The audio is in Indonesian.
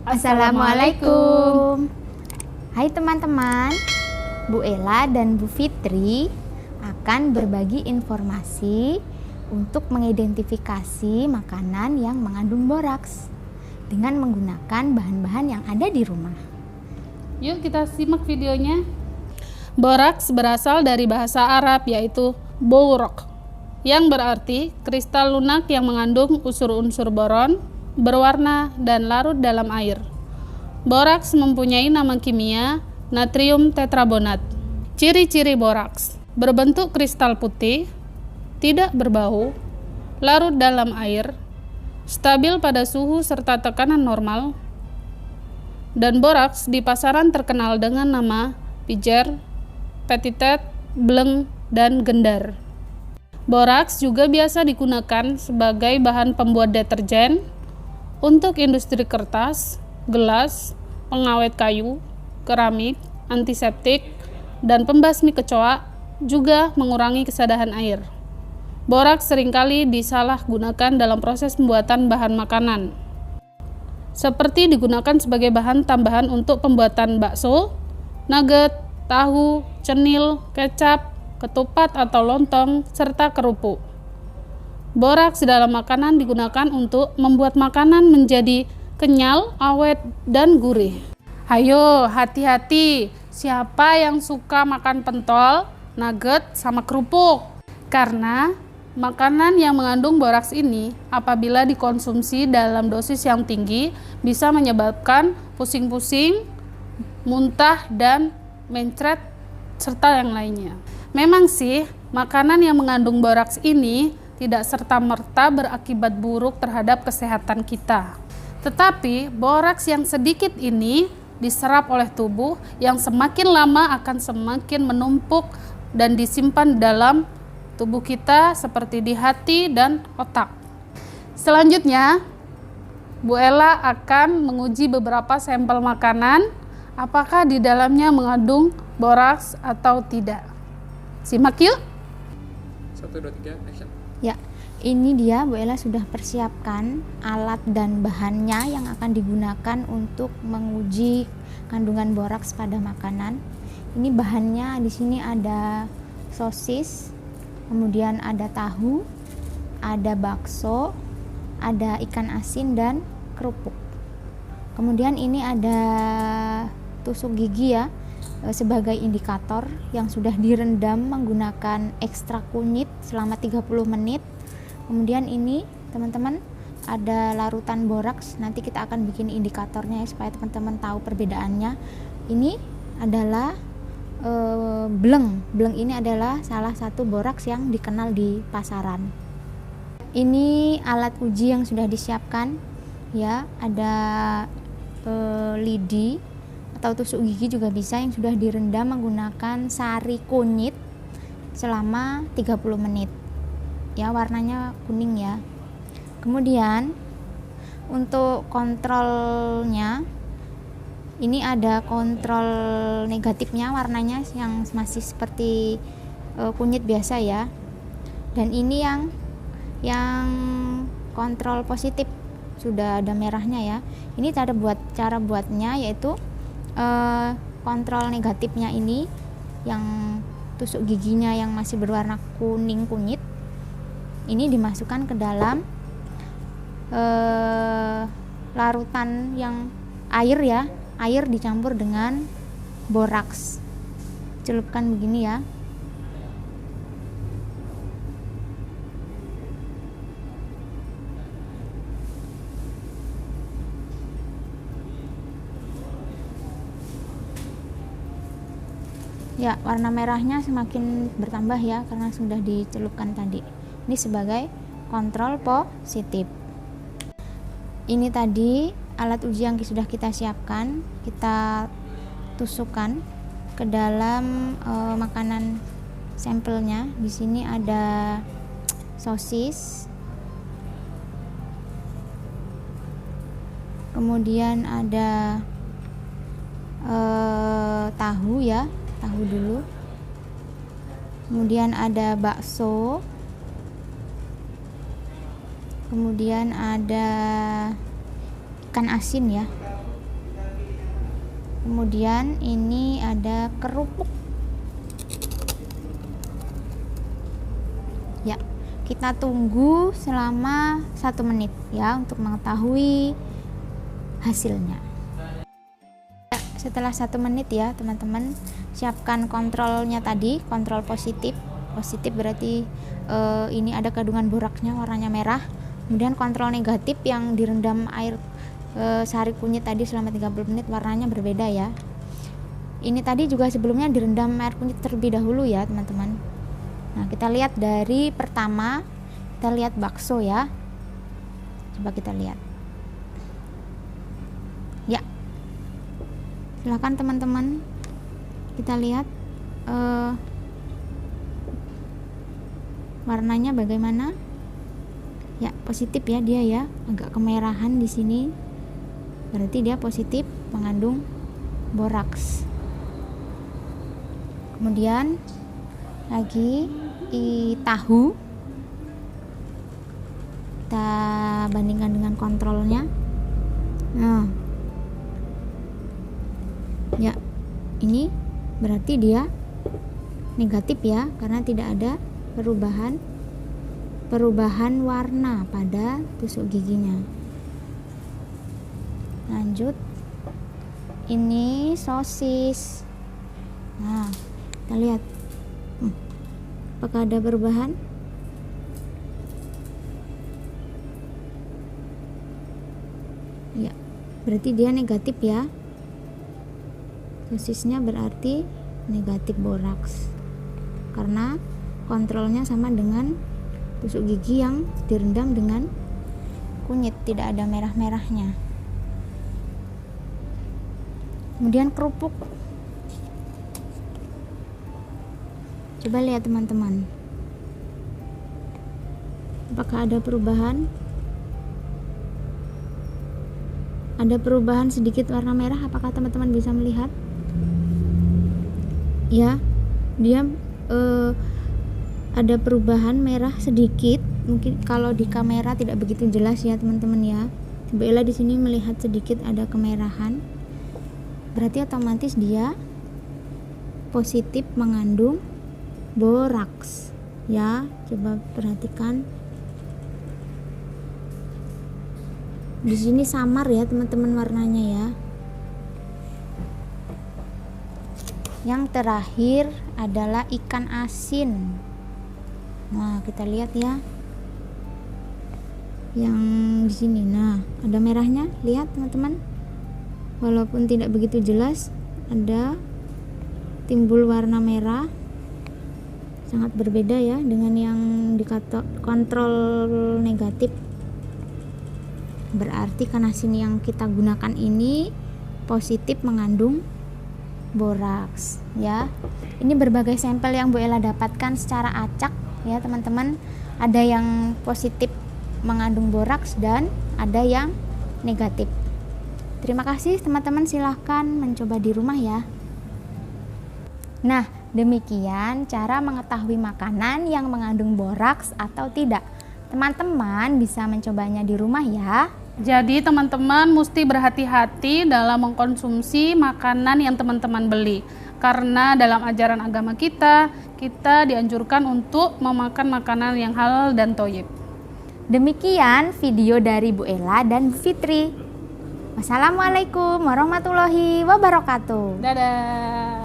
Assalamualaikum. Hai teman-teman, Bu Ella dan Bu Fitri akan berbagi informasi untuk mengidentifikasi makanan yang mengandung boraks dengan menggunakan bahan-bahan yang ada di rumah. Yuk kita simak videonya. Boraks berasal dari bahasa Arab yaitu bouraq, yang berarti kristal lunak yang mengandung unsur-unsur boron, berwarna dan larut dalam air. Boraks mempunyai nama kimia natrium tetrabonat. Ciri-ciri boraks: berbentuk kristal putih, tidak berbau, larut dalam air, stabil pada suhu serta tekanan normal. Dan boraks di pasaran terkenal dengan nama pijer, petitet, bleng, dan gendar. Boraks juga biasa digunakan sebagai bahan pembuat deterjen, untuk industri kertas, gelas, pengawet kayu, keramik, antiseptik, dan pembasmi kecoa, juga mengurangi kesadaran air. Boraks seringkali disalahgunakan dalam proses pembuatan bahan makanan, seperti digunakan sebagai bahan tambahan untuk pembuatan bakso, nugget, tahu, cenil, kecap, ketupat atau lontong, serta kerupuk. Boraks dalam makanan digunakan untuk membuat makanan menjadi kenyal, awet, dan gurih. Hayo, hati-hati. Siapa yang suka makan pentol, nugget, sama kerupuk? Karena makanan yang mengandung boraks ini apabila dikonsumsi dalam dosis yang tinggi bisa menyebabkan pusing-pusing, muntah, dan mencret, serta yang lainnya. Memang sih, makanan yang mengandung boraks ini tidak serta-merta berakibat buruk terhadap kesehatan kita. Tetapi, boraks yang sedikit ini diserap oleh tubuh yang semakin lama akan semakin menumpuk dan disimpan dalam tubuh kita seperti di hati dan otak. Selanjutnya, Bu Ella akan menguji beberapa sampel makanan, apakah di dalamnya mengandung boraks atau tidak. Simak yuk. 1, 2, 3, action. Ya, ini dia Bu Ella sudah persiapkan alat dan bahannya yang akan digunakan untuk menguji kandungan boraks pada makanan. Ini bahannya di sini ada sosis, kemudian ada tahu, ada bakso, ada ikan asin dan kerupuk. Kemudian ini ada tusuk gigi ya, sebagai indikator yang sudah direndam menggunakan ekstrak kunyit selama 30 menit. Kemudian ini teman-teman ada larutan boraks, nanti kita akan bikin indikatornya ya, supaya teman-teman tahu perbedaannya. Ini adalah bleng. Bleng ini adalah salah satu boraks yang dikenal di pasaran. Ini alat uji yang sudah disiapkan ya, ada lidi atau tusuk gigi juga bisa yang sudah direndam menggunakan sari kunyit selama 30 menit. Ya, warnanya kuning ya. Kemudian untuk kontrolnya ini ada kontrol negatifnya, warnanya yang masih seperti kunyit biasa ya. Dan ini yang kontrol positif sudah ada merahnya ya. Ini cara buatnya yaitu kontrol negatifnya ini yang tusuk giginya yang masih berwarna kuning kunyit ini dimasukkan ke dalam larutan yang air ya, air dicampur dengan boraks, celupkan begini ya. Ya, warna merahnya semakin bertambah ya karena sudah dicelupkan tadi. Ini sebagai kontrol positif. Ini tadi alat uji yang sudah kita siapkan, kita tusukkan ke dalam makanan sampelnya. Di sini ada sosis, kemudian ada tahu ya, tahu dulu, kemudian ada bakso, kemudian ada ikan asin ya, Kemudian ini ada kerupuk. Ya, kita tunggu selama 1 menit ya untuk mengetahui hasilnya. Ya, setelah 1 menit ya teman-teman, siapkan kontrolnya tadi, kontrol positif. Positif berarti ini ada kandungan boraksnya, warnanya merah. Kemudian kontrol negatif yang direndam air sari kunyit tadi selama 30 menit, warnanya berbeda ya. Ini tadi juga sebelumnya direndam air kunyit terlebih dahulu ya teman-teman. Nah, kita lihat dari pertama, kita lihat bakso ya. Coba kita lihat. Ya. Silakan teman-teman. Kita lihat warnanya bagaimana? Ya, positif ya dia ya, agak kemerahan di sini. Berarti dia positif mengandung boraks. Kemudian lagi tahu, kita bandingkan dengan kontrolnya. Nah, ya ini berarti dia negatif ya, karena tidak ada perubahan warna pada tusuk giginya. Lanjut, ini sosis. Nah, kita lihat apakah ada perubahan. Ya, berarti dia negatif ya, sosisnya berarti negatif boraks karena kontrolnya sama dengan tusuk gigi yang direndam dengan kunyit, tidak ada merah-merahnya. Kemudian kerupuk, coba lihat teman-teman, apakah ada perubahan? Ada perubahan sedikit warna merah, apakah teman-teman bisa melihat? Ya, dia ada perubahan merah sedikit. Mungkin kalau di kamera tidak begitu jelas ya teman-teman ya. Coba Ella di sini melihat sedikit ada kemerahan. Berarti otomatis dia positif mengandung boraks ya. Coba perhatikan di sini samar ya teman-teman warnanya ya. Yang terakhir adalah ikan asin. Nah, kita lihat ya yang di sini. Nah, ada merahnya, lihat teman-teman. Walaupun tidak begitu jelas, ada timbul warna merah, sangat berbeda ya dengan yang kontrol negatif. Berarti ikan asin yang kita gunakan ini positif mengandung boraks ya. Ini berbagai sampel yang Bu Ella dapatkan secara acak ya teman-teman. Ada yang positif mengandung boraks dan ada yang negatif. Terima kasih teman-teman, silahkan mencoba di rumah ya. Nah, demikian cara mengetahui makanan yang mengandung boraks atau tidak. Teman-teman bisa mencobanya di rumah ya. Jadi teman-teman mesti berhati-hati dalam mengkonsumsi makanan yang teman-teman beli. Karena dalam ajaran agama kita dianjurkan untuk memakan makanan yang halal dan thoyyib. Demikian video dari Bu Ella dan Bu Fitri. Wassalamualaikum warahmatullahi wabarakatuh. Dadah.